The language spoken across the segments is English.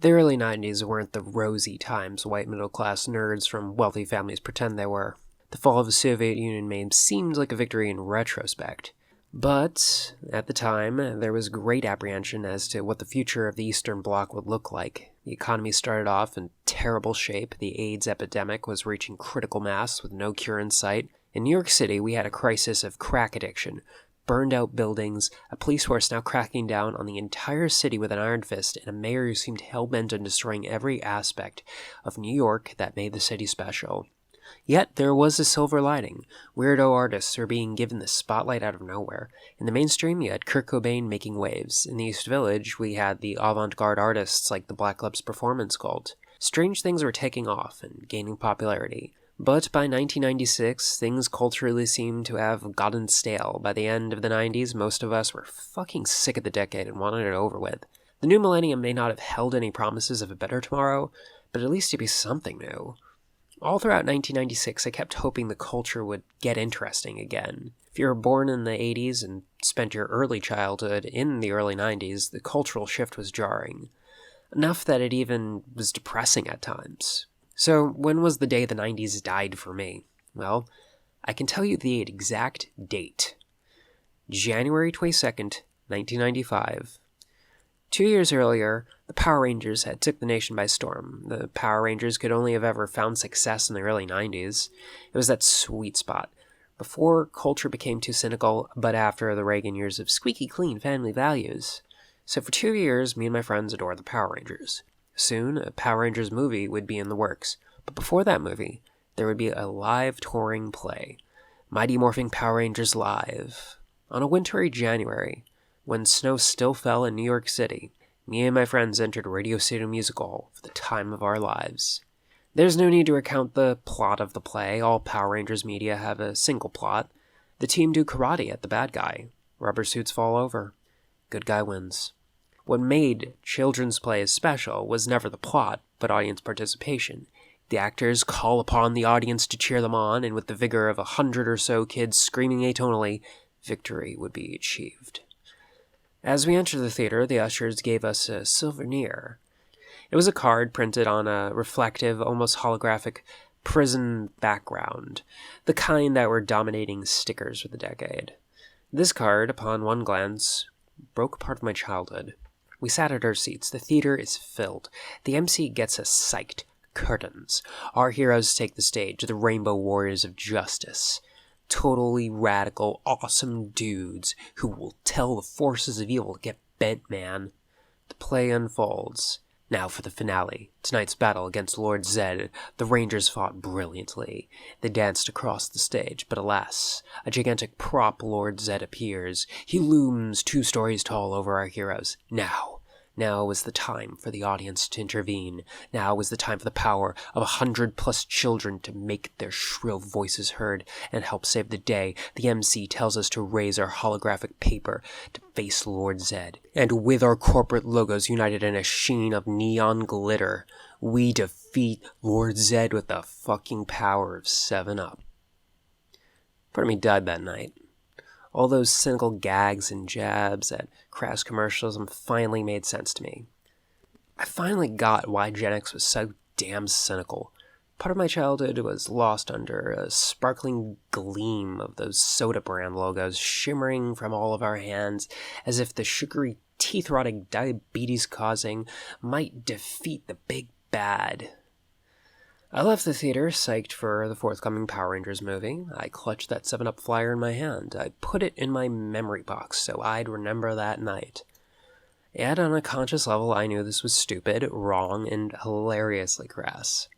The early 90s weren't the rosy times white middle-class nerds from wealthy families pretend they were. The fall of the Soviet Union may have seemed like a victory in retrospect. But, at the time, there was great apprehension as to what the future of the Eastern Bloc would look like. The economy started off in terrible shape, the AIDS epidemic was reaching critical mass with no cure in sight. In New York City, we had a crisis of crack addiction, burned-out buildings, a police force now cracking down on the entire city with an iron fist, and a mayor who seemed hell-bent on destroying every aspect of New York that made the city special. Yet there was a silver lining. Weirdo artists were being given the spotlight out of nowhere. In the mainstream, you had Kurt Cobain making waves. In the East Village, we had the avant-garde artists like the Black Lips Performance Cult. Strange things were taking off and gaining popularity. But by 1996, things culturally seemed to have gotten stale. By the end of the 90s, most of us were fucking sick of the decade and wanted it over with. The new millennium may not have held any promises of a better tomorrow, but at least it'd be something new. All throughout 1996, I kept hoping the culture would get interesting again. If you were born in the 80s and spent your early childhood in the early 90s, the cultural shift was jarring. Enough that it even was depressing at times. So, when was the day the 90s died for me? Well, I can tell you the exact date. January 22nd, 1995. 2 years earlier, the Power Rangers had took the nation by storm. The Power Rangers could only have ever found success in the early 90s. It was that sweet spot. Before culture became too cynical, but after the Reagan years of squeaky clean family values. So for 2 years, me and my friends adored the Power Rangers. Soon, a Power Rangers movie would be in the works. But before that movie, there would be a live touring play. Mighty Morphing Power Rangers Live. On a wintry January, when snow still fell in New York City, me and my friends entered Radio City Music Hall for the time of our lives. There's no need to recount the plot of the play. All Power Rangers media have a single plot. The team do karate at the bad guy. Rubber suits fall over. Good guy wins. What made children's plays special was never the plot, but audience participation. The actors call upon the audience to cheer them on, and with the vigor of 100 or so kids screaming atonally, victory would be achieved. As we entered the theater, the ushers gave us a souvenir. It was a card printed on a reflective, almost holographic prison background, the kind that were dominating stickers for the decade. This card, upon one glance, broke a part of my childhood. We sat at our seats. The theater is filled. The MC gets us psyched. Curtains. Our heroes take the stage, the Rainbow Warriors of Justice. Totally radical, awesome dudes who will tell the forces of evil to get bent, man. The play unfolds. Now for the finale. Tonight's battle against Lord Zed. The Rangers fought brilliantly. They danced across the stage, but alas, a gigantic prop Lord Zed appears. He looms 2 stories tall over our heroes. Now was the time for the audience to intervene. Now was the time for the power of 100+ children to make their shrill voices heard and help save the day. The MC tells us to raise our holographic paper to face Lord Zed. And with our corporate logos united in a sheen of neon glitter, we defeat Lord Zed with the fucking power of 7-Up. Part of me died that night. All those cynical gags and jabs at crass commercialism finally made sense to me. I finally got why Gen X was so damn cynical. Part of my childhood was lost under a sparkling gleam of those soda brand logos shimmering from all of our hands as if the sugary, teeth-rotting, diabetes-causing might defeat the big bad. I left the theater psyched for the forthcoming Power Rangers movie. I clutched that 7-Up flyer in my hand. I put it in my memory box so I'd remember that night. Yet on a conscious level, I knew this was stupid, wrong, and hilariously crass.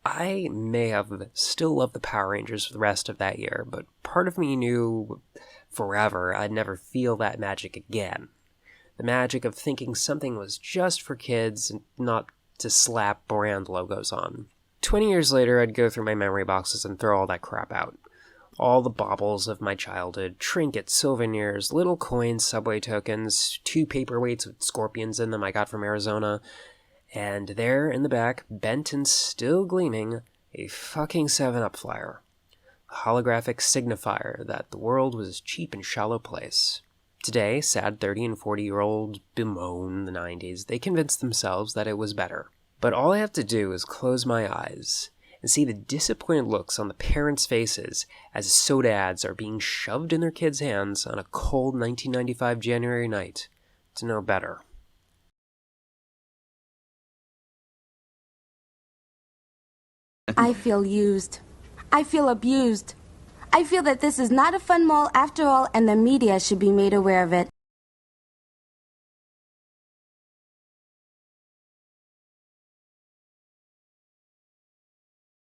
I may have still loved the Power Rangers for the rest of that year, but part of me knew forever I'd never feel that magic again. The magic of thinking something was just for kids and not to slap brand logos on. 20 years later, I'd go through my memory boxes and throw all that crap out. All the baubles of my childhood, trinkets, souvenirs, little coins, subway tokens, 2 paperweights with scorpions in them I got from Arizona, and there in the back, bent and still gleaming, a fucking 7-Up flyer. A holographic signifier that the world was a cheap and shallow place. Today, sad 30 and 40-year-olds bemoan the 90s. They convince themselves that it was better. But all I have to do is close my eyes and see the disappointed looks on the parents' faces as soda ads are being shoved in their kids' hands on a cold 1995 January night to know better. I feel used. I feel abused. I feel that this is not a fun mall after all, and the media should be made aware of it.